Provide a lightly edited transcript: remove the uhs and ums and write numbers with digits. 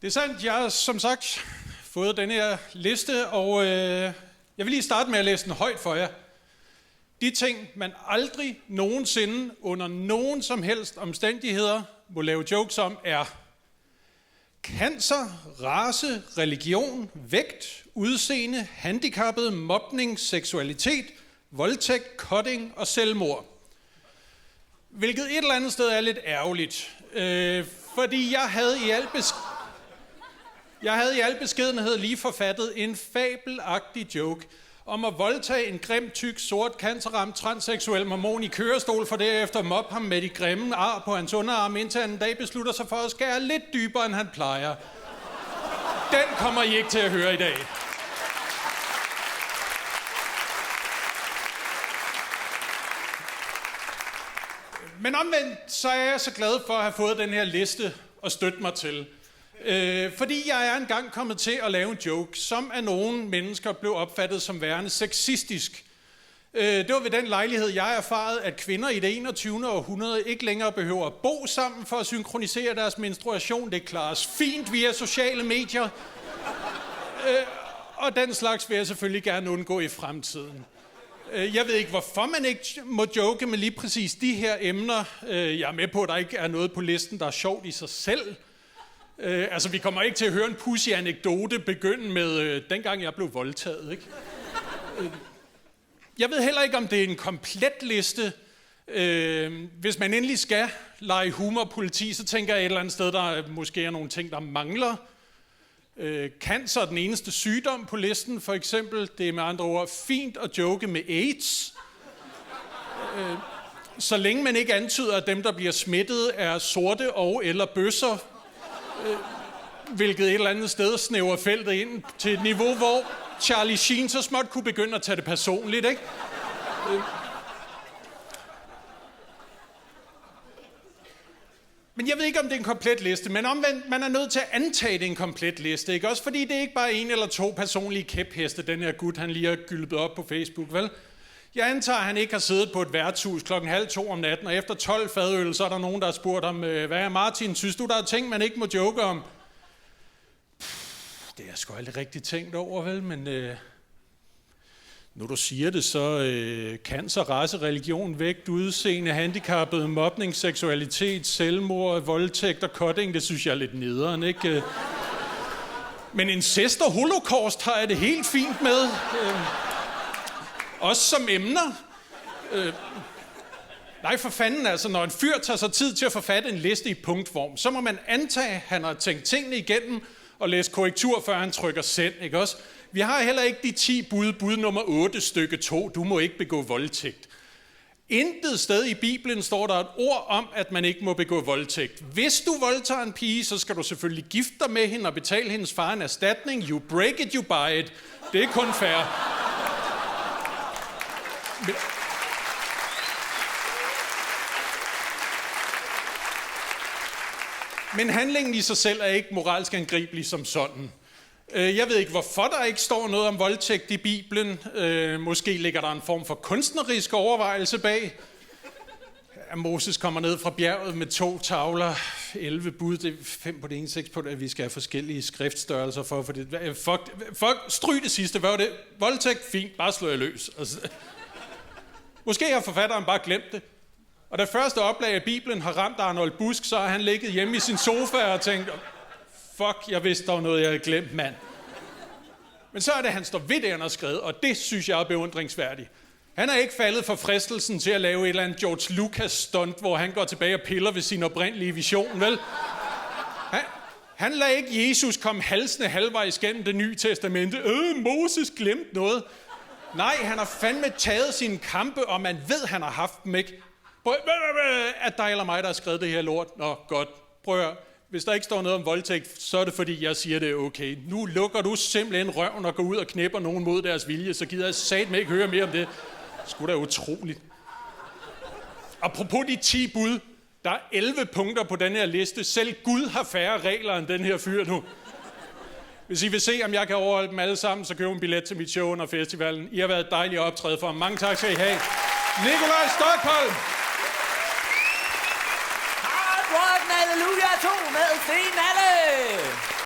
Det er sandt, jeg har som sagt fået den her liste, og jeg vil lige starte med at læse den højt for jer. De ting, man aldrig nogensinde under nogen som helst omstændigheder må lave jokes om, er cancer, race, religion, vægt, udseende, handicappet, mobning, seksualitet, voldtægt, cutting og selvmord. Hvilket et eller andet sted er lidt ærgerligt, fordi jeg havde i al beskedenhed lige forfattet en fabelagtig joke om at voldtage en grim, tyk, sort, cancerramt, transseksuel mormon i kørestol, for derefter at mobbe ham med de grimme ar på hans underarm, indtil han en dag beslutter sig for at skære lidt dybere, end han plejer. Den kommer I ikke til at høre i dag. Men omvendt, så er jeg så glad for at have fået den her liste og støtte mig til. Fordi jeg er engang kommet til at lave en joke, som af nogle mennesker blev opfattet som værende sexistisk. Det var ved den lejlighed, jeg erfarede, at kvinder i det 21. århundrede ikke længere behøver at bo sammen for at synkronisere deres menstruation. Det klares fint via sociale medier. Og den slags vil jeg selvfølgelig gerne undgå i fremtiden. Jeg ved ikke, hvorfor man ikke må joke med lige præcis de her emner. Jeg er med på, at der ikke er noget på listen, der er sjovt i sig selv. Altså, vi kommer ikke til at høre en pussy anekdote begynde med, dengang jeg blev voldtaget, ikke? Jeg ved heller ikke, om det er en komplet liste. Hvis man endelig skal lege humorpoliti, så tænker jeg et eller andet sted, der måske er nogle ting, der mangler. Cancer er den eneste sygdom på listen, for eksempel. Det er med andre ord fint at joke med AIDS. Så længe man ikke antyder, at dem, der bliver smittet, er sorte og eller bøsser, hvilket et eller andet sted snæver feltet ind til et niveau, hvor Charlie Sheen så småt kunne begynde at tage det personligt, ikke? Men jeg ved ikke, om det er en komplet liste, men omvendt, man er nødt til at antage, det er en komplet liste, ikke? Også fordi det er ikke bare en eller to personlige kæpheste, den her gut, han lige har gylpet op på Facebook, vel? Jeg antager, at han ikke har siddet på et værtshus 1:30 om natten, og efter 12 fadøl, så er der nogen, der har spurgt ham, hvad er Martin, synes du, der er ting, man ikke må joke om? Det er sgu aldrig rigtig tænkt over, vel, men nu du siger det, så cancer, race, religion, vægt, udseende, handicappet, mobning, seksualitet, selvmord, voldtægt og cutting, det synes jeg er lidt nederen, ikke? Men incest og holocaust har jeg det helt fint med. Også som emner. Nej, for fanden altså, når en fyr tager sig tid til at forfatte en liste i punktform, så må man antage, at han har tænkt tingene igennem og læst korrektur, før han trykker send, ikke også? Vi har heller ikke de 10 bud nummer 8 stykke 2, du må ikke begå voldtægt. Intet sted i Bibelen står der et ord om, at man ikke må begå voldtægt. Hvis du voldtager en pige, så skal du selvfølgelig gifte dig med hende og betale hendes far en erstatning. You break it, you buy it. Det er kun fair. Men handlingen i sig selv er ikke moralsk angribelig som sådan. Jeg ved ikke, hvorfor der ikke står noget om voldtægt i Bibelen. Måske ligger der en form for kunstnerisk overvejelse bag. Moses kommer ned fra bjerget med 2 tavler, 11 bud, det er 5 på det ene, 6 på det, at vi skal have forskellige skriftstørrelser for det. Fuck, stryg det sidste, hvad var det? Voldtægt, fint, bare slå jeg løs. Altså. Måske har forfatteren bare glemt det. Og da første oplag af Bibelen har ramt Arnold Busk, så har han ligget hjemme i sin sofa og tænkt, fuck, jeg vidste, der var noget, jeg havde glemt, mand. Men så er det, han står ved det, han har skrevet, og det synes jeg er beundringsværdigt. Han er ikke faldet for fristelsen til at lave et eller andet George Lucas-stunt, hvor han går tilbage og piller ved sin oprindelige vision, vel? Han lader ikke Jesus komme halsende halvvejs gennem det nye testamente. Moses glemte noget. Nej, han har fandme taget sine kampe, og man ved, han har haft dem, ikke? At dig eller mig, der har skrevet det her lort. Nå, godt. Prøv at høre. Hvis der ikke står noget om voldtægt, så er det fordi, jeg siger, det er okay. Nu lukker du simpelthen røven og går ud og knæpper nogen mod deres vilje, så gider jeg satme ikke høre mere om det. Det skulle da utroligt. Apropos de 10 bud, der er 11 punkter på den her liste. Selv Gud har færre regler end den her fyr nu. Hvis I vil se, om jeg kan overholde dem alle sammen, så køb en billet til mit show under festivalen. I har været dejlige at optræde for. Mange tak skal I have. Nikolaj Stockholm! Halleluja 2 med